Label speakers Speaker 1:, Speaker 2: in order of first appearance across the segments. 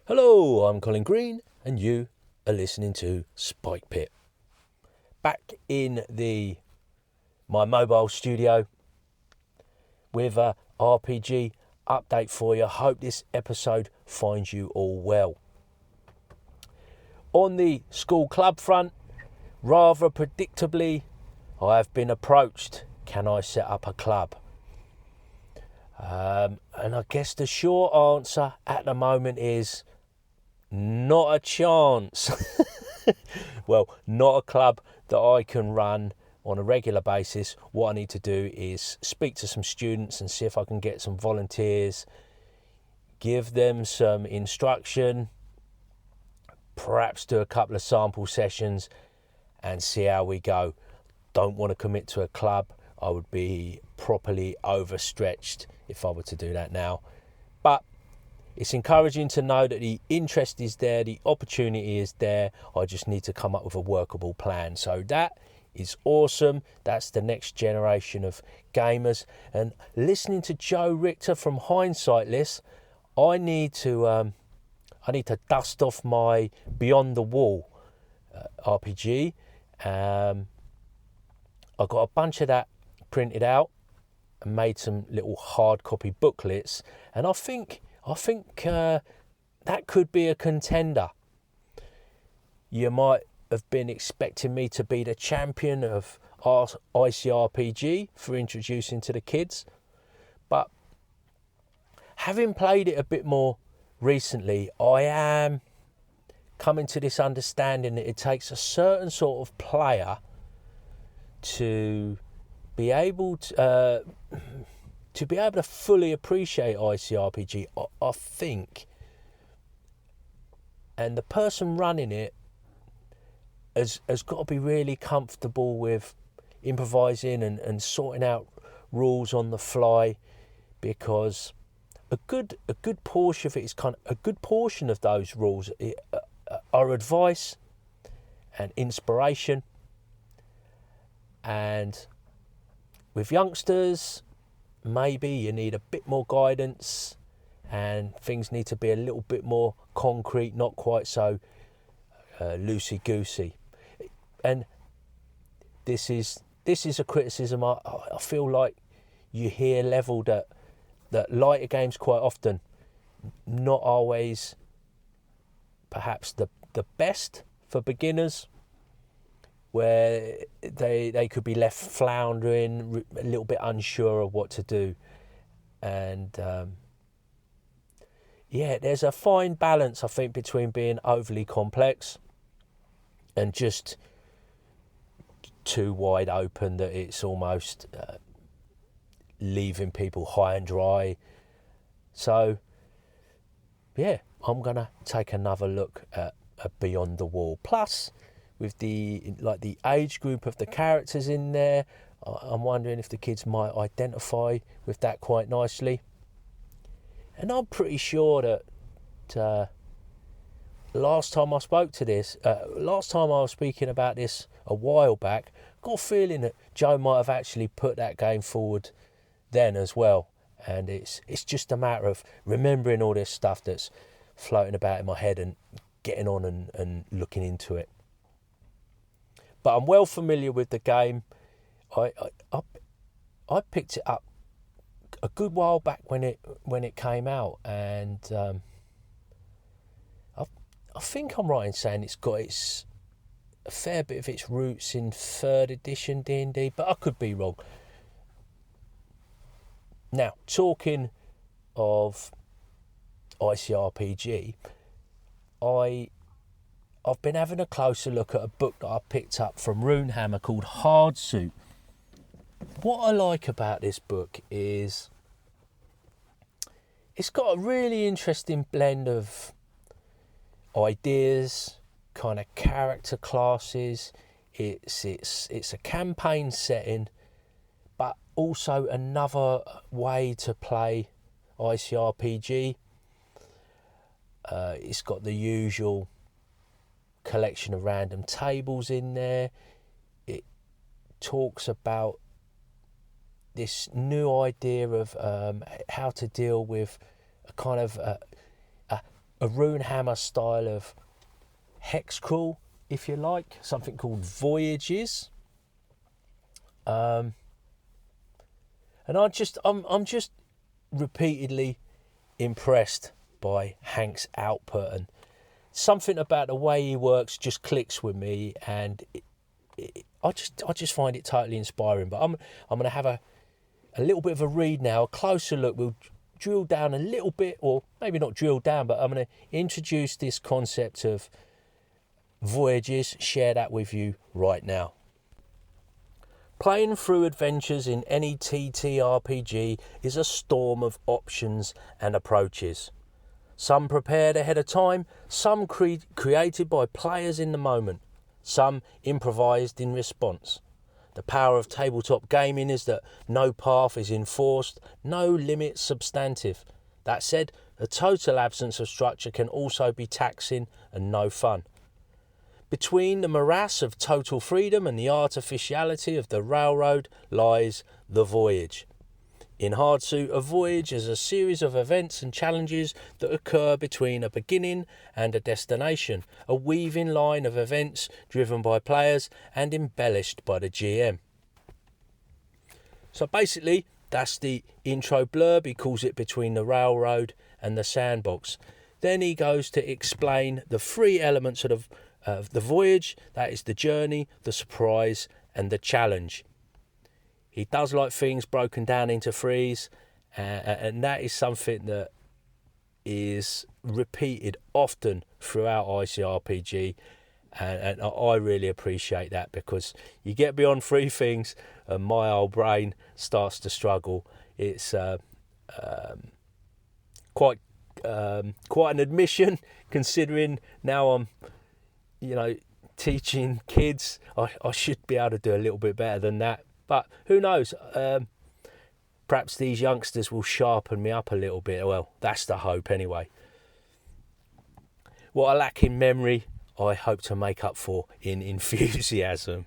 Speaker 1: Hello, I'm Colin Green, and you are listening to Spike Pit. Back in my mobile studio with a RPG update for you. Hope this episode finds you all well. On the school club front, rather predictably, I have been approached. Can I set up a club? And I guess the short answer at the moment is not a chance. Well, not a club that I can run on a regular basis. What I need to do is speak to some students and see if I can get some volunteers, give them some instruction, perhaps do a couple of sample sessions and see how we go. Don't want to commit to a club. I would be properly overstretched if I were to do that now. But it's encouraging to know that the interest is there, the opportunity is there. I just need to come up with a workable plan. So that is awesome. That's the next generation of gamers. And listening to Joe Richter from Hindsight List, I need to dust off my Beyond the Wall RPG. I got a bunch of that printed out and made some little hard copy booklets, and I think that could be a contender. You might have been expecting me to be the champion of ICRPG for introducing to the kids, but having played it a bit more recently, I am coming to this understanding that it takes a certain sort of player to be able to fully appreciate ICRPG, I think. And the person running it has got to be really comfortable with improvising and sorting out rules on the fly, because a good portion of it is a good portion of those rules are advice and inspiration. And with youngsters, maybe you need a bit more guidance and things need to be a little bit more concrete, not quite so loosey-goosey. And this is a criticism I feel like you hear levelled at lighter games quite often. Not always perhaps the best for beginners, where they could be left floundering, a little bit unsure of what to do. And there's a fine balance, I think, between being overly complex and just too wide open that it's almost leaving people high and dry. So, I'm going to take another look at Beyond the Wall. Plus, with the age group of the characters in there, I'm wondering if the kids might identify with that quite nicely. And I'm pretty sure that last time I was speaking about this a while back, I got a feeling that Joe might have actually put that game forward then as well. And it's just a matter of remembering all this stuff that's floating about in my head and getting on and looking into it. But I'm well familiar with the game. I picked it up a good while back when it came out, and I think I'm right in saying it's got a fair bit of its roots in 3rd edition D&D, but I could be wrong. Now, talking of ICRPG, I've been having a closer look at a book that I picked up from Runehammer called Hard Suit. What I like about this book is it's got a really interesting blend of ideas, kind of character classes. It's a campaign setting, but also another way to play ICRPG. It's got the usual collection of random tables in there. It talks about this new idea of how to deal with a kind of a Runehammer style of hex crawl, if you like, something called Voyages. And I'm just repeatedly impressed by Hank's output, and something about the way he works just clicks with me, and I just find it totally inspiring. But I'm going to have a little bit of a read now, a closer look. We'll drill down a little bit, or maybe not drill down, but I'm going to introduce this concept of Voyages, share that with you right now. Playing through adventures in any TTRPG is a storm of options and approaches. Some prepared ahead of time, some created by players in the moment, some improvised in response. The power of tabletop gaming is that no path is enforced, no limit substantive. That said, a total absence of structure can also be taxing and no fun. Between the morass of total freedom and the artificiality of the railroad lies the voyage. In Hardsuit, a voyage is a series of events and challenges that occur between a beginning and a destination, a weaving line of events driven by players and embellished by the GM. So basically, that's the intro blurb. He calls it Between the Railroad and the Sandbox. Then he goes to explain the three elements of the voyage. That is the journey, the surprise, and the challenge. He does like things broken down into threes, and that is something that is repeated often throughout ICRPG, and I really appreciate that, because you get beyond three things and my old brain starts to struggle. It's quite an admission, considering now I'm teaching kids. I should be able to do a little bit better than that. But who knows? Perhaps these youngsters will sharpen me up a little bit. Well, that's the hope anyway. What I lack in memory, I hope to make up for in enthusiasm.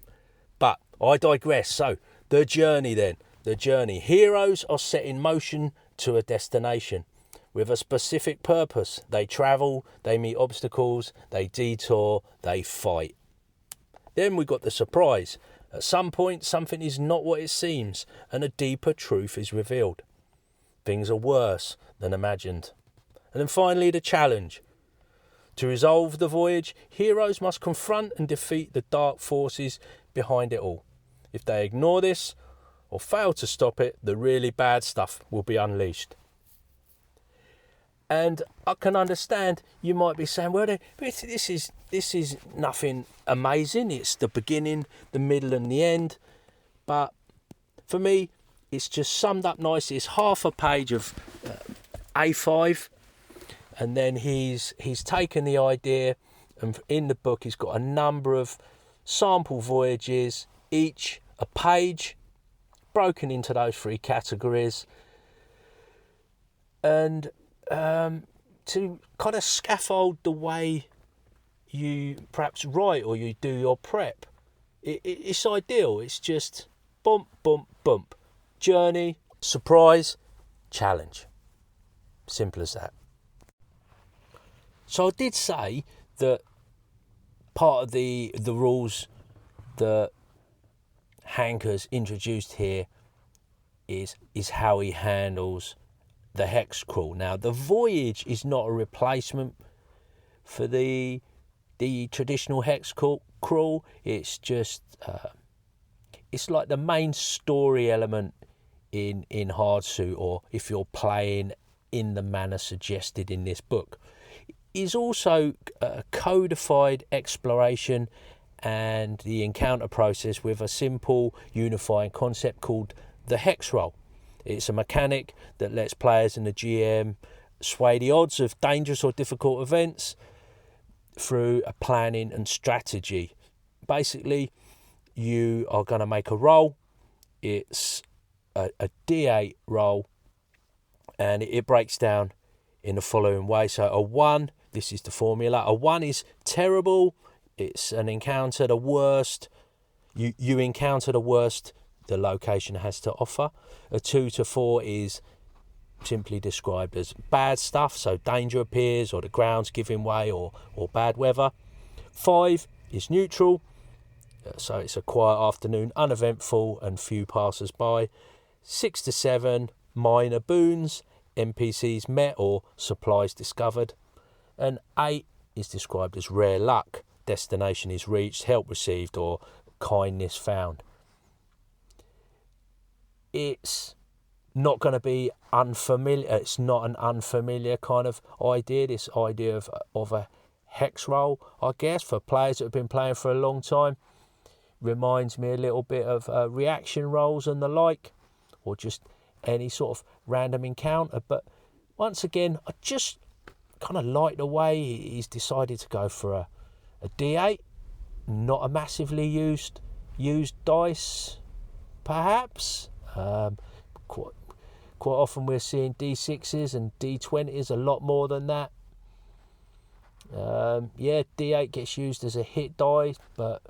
Speaker 1: But I digress. So, the journey then. The journey. Heroes are set in motion to a destination with a specific purpose. They travel, they meet obstacles, they detour, they fight. Then we got the surprise. At some point, something is not what it seems, and a deeper truth is revealed. Things are worse than imagined. And then finally, the challenge. To resolve the voyage, heroes must confront and defeat the dark forces behind it all. If they ignore this, or fail to stop it, the really bad stuff will be unleashed. And I can understand you might be saying, well, this is nothing amazing. It's the beginning, the middle and the end. But for me, it's just summed up nicely. It's half a page of A5. And then he's taken the idea, and in the book he's got a number of sample voyages, each a page, broken into those three categories. And to kind of scaffold the way you perhaps write or you do your prep, it's ideal. It's just bump, bump, bump. Journey, surprise, challenge. Simple as that. So I did say that part of the rules that Hank has introduced here is how he handles the hex crawl. Now, the voyage is not a replacement for the traditional hex crawl. It's just it's like the main story element in Hardsuit, or if you're playing in the manner suggested in this book. Is also a codified exploration and the encounter process with a simple unifying concept called the hex roll. It's a mechanic that lets players and the GM sway the odds of dangerous or difficult events through a planning and strategy. Basically, you are going to make a roll. It's a D8 roll, and it breaks down in the following way. So a 1, this is the formula. A 1 is terrible. It's an encounter, the worst. You encounter the worst the location has to offer. A 2 to 4 is simply described as bad stuff, so danger appears or the ground's giving way or bad weather. 5 is neutral, so it's a quiet afternoon, uneventful and few passers by. 6 to 7, minor boons, NPCs met or supplies discovered. And 8 is described as rare luck, destination is reached, help received or kindness found. It's not going to be unfamiliar. It's not an unfamiliar kind of idea, this idea of a hex roll, I guess, for players that have been playing for a long time. Reminds me a little bit of reaction rolls and the like, or just any sort of random encounter. But once again, I just kind of like the way he's decided to go for a D8, not a massively used dice, perhaps. Quite often we're seeing D6s and D20s, a lot more than that. D8 gets used as a hit die, but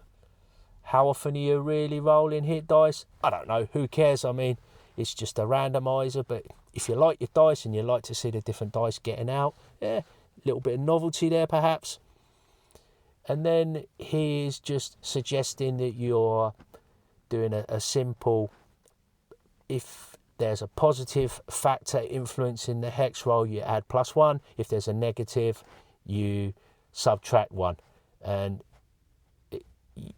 Speaker 1: how often are you really rolling hit dice? I don't know, who cares? I mean, it's just a randomizer, but if you like your dice and you like to see the different dice getting out, a little bit of novelty there perhaps. And then he is just suggesting that you're doing a simple, if there's a positive factor influencing the hex roll, you add +1. If there's a negative, you subtract 1. And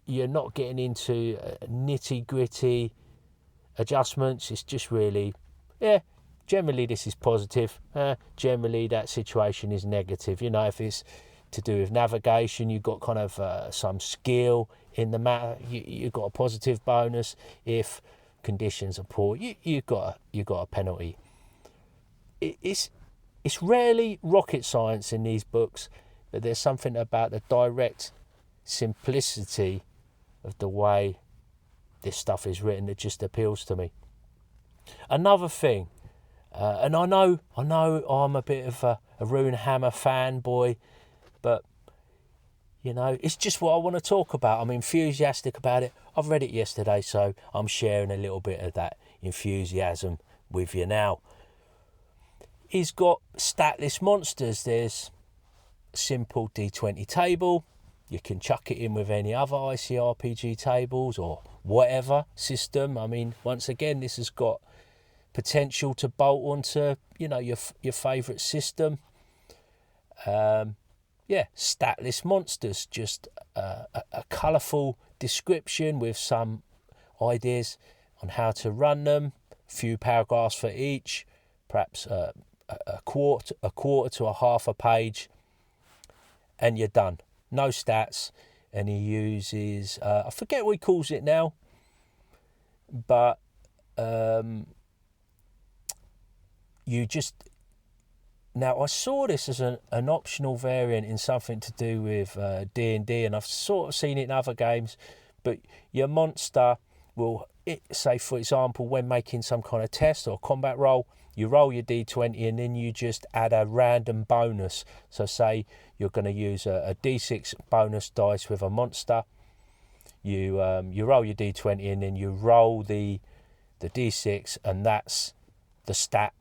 Speaker 1: you're not getting into nitty-gritty adjustments. It's just really, generally this is positive. Generally that situation is negative. You know, if it's to do with navigation, you've got kind of some skill in the matter, you've got a positive bonus. If conditions are poor, you got a penalty. It's rarely rocket science in these books, but there's something about the direct simplicity of the way this stuff is written that just appeals to me. Another thing, and I know I'm a bit of a Runehammer fanboy, but you know, it's just what I want to talk about. I'm enthusiastic about it. I've read it yesterday, so I'm sharing a little bit of that enthusiasm with you now. He's got statless monsters. There's a simple D20 table. You can chuck it in with any other ICRPG tables or whatever system. I mean, once again, this has got potential to bolt onto, you know, your favourite system. Statless monsters, just a colourful description with some ideas on how to run them. A few paragraphs for each, perhaps a quarter to a half a page, and you're done. No stats, and he uses I forget what he calls it now, but you just. Now, I saw this as an optional variant in something to do with D&D, and I've sort of seen it in other games, but your monster will, say, for example, when making some kind of test or combat roll, you roll your D20 and then you just add a random bonus. So say you're going to use a D6 bonus dice with a monster. You roll your D20 and then you roll the D6, and that's the stat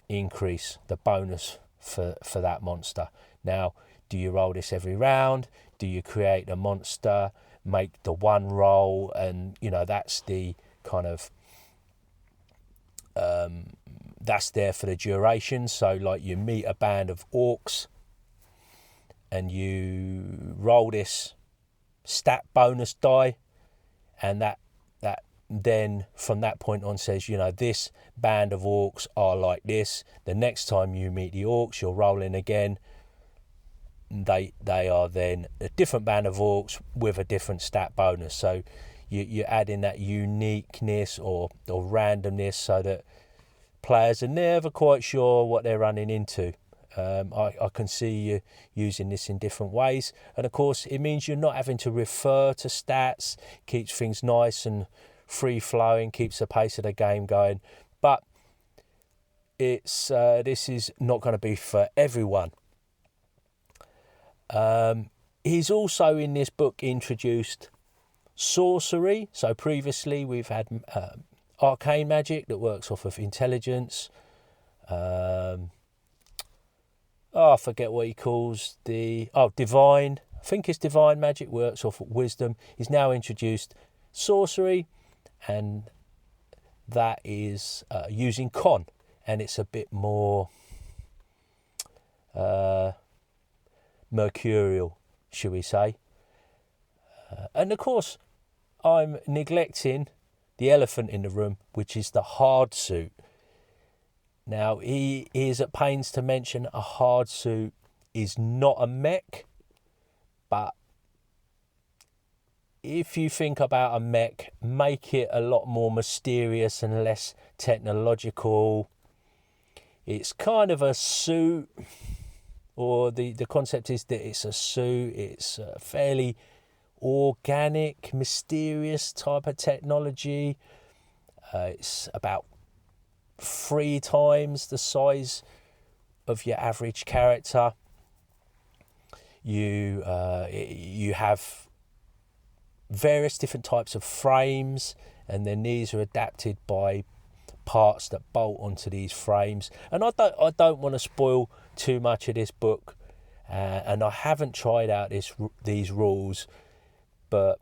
Speaker 1: increase, the bonus for that monster. Now, do you roll this every round? Do you create a monster, make the one roll, and you know that's the kind of that's there for the duration. So like you meet a band of orcs and you roll this stat bonus die, and that then from that point on says, you know, this band of orcs are like this. The next time you meet the orcs, you're rolling again. They are then a different band of orcs with a different stat bonus. So you add in that uniqueness or randomness so that players are never quite sure what they're running into. I can see you using this in different ways. And of course, it means you're not having to refer to stats, keeps things nice and free-flowing, keeps the pace of the game going. But this is not going to be for everyone. He's also in this book introduced sorcery. So previously we've had arcane magic that works off of intelligence, I forget what he calls divine. I think it's divine magic works off wisdom. He's now introduced sorcery, and that is using con, and it's a bit more mercurial, shall we say. And of course, I'm neglecting the elephant in the room, which is the hard suit. Now, he is at pains to mention a hard suit is not a mech, but if you think about a mech, make it a lot more mysterious and less technological. It's kind of a suit, or the concept is that it's a suit. It's fairly organic, mysterious type of technology. It's about 3 times the size of your average character. You have various different types of frames, and then these are adapted by parts that bolt onto these frames. And I don't want to spoil too much of this book, and I haven't tried out these rules, but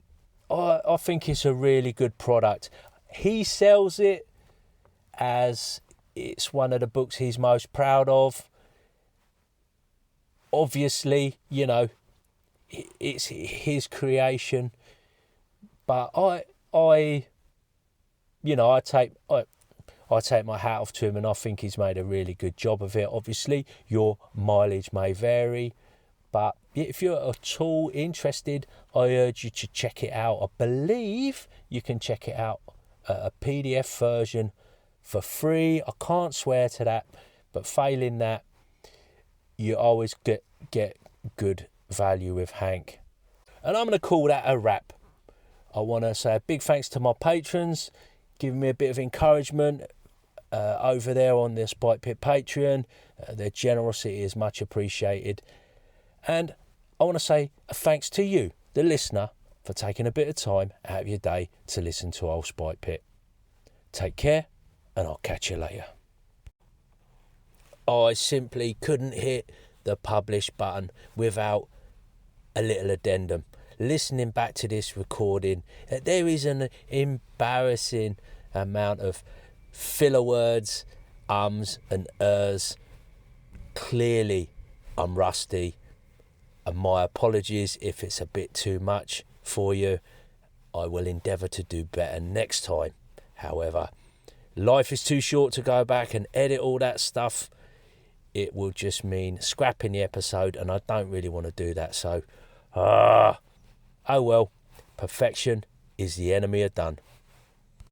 Speaker 1: I think it's a really good product. He sells it as it's one of the books he's most proud of. Obviously, it's his creation, but I take my hat off to him, and I think he's made a really good job of it. Obviously, your mileage may vary, but if you're at all interested, I urge you to check it out. I believe you can check it out a PDF version for free. I can't swear to that, but failing that, you always get good value with Hank. And I'm going to call that a wrap. I want to say a big thanks to my patrons, giving me a bit of encouragement over there on the Spike Pit Patreon. Their generosity is much appreciated. And I want to say a thanks to you, the listener, for taking a bit of time out of your day to listen to old Spike Pit. Take care, and I'll catch you later. I simply couldn't hit the publish button without a little addendum. Listening back to this recording, there is an embarrassing amount of filler words, ums and ers. Clearly, I'm rusty, and my apologies if it's a bit too much for you. I will endeavour to do better next time. However, life is too short to go back and edit all that stuff. It will just mean scrapping the episode, and I don't really want to do that. So, oh well, perfection is the enemy of done.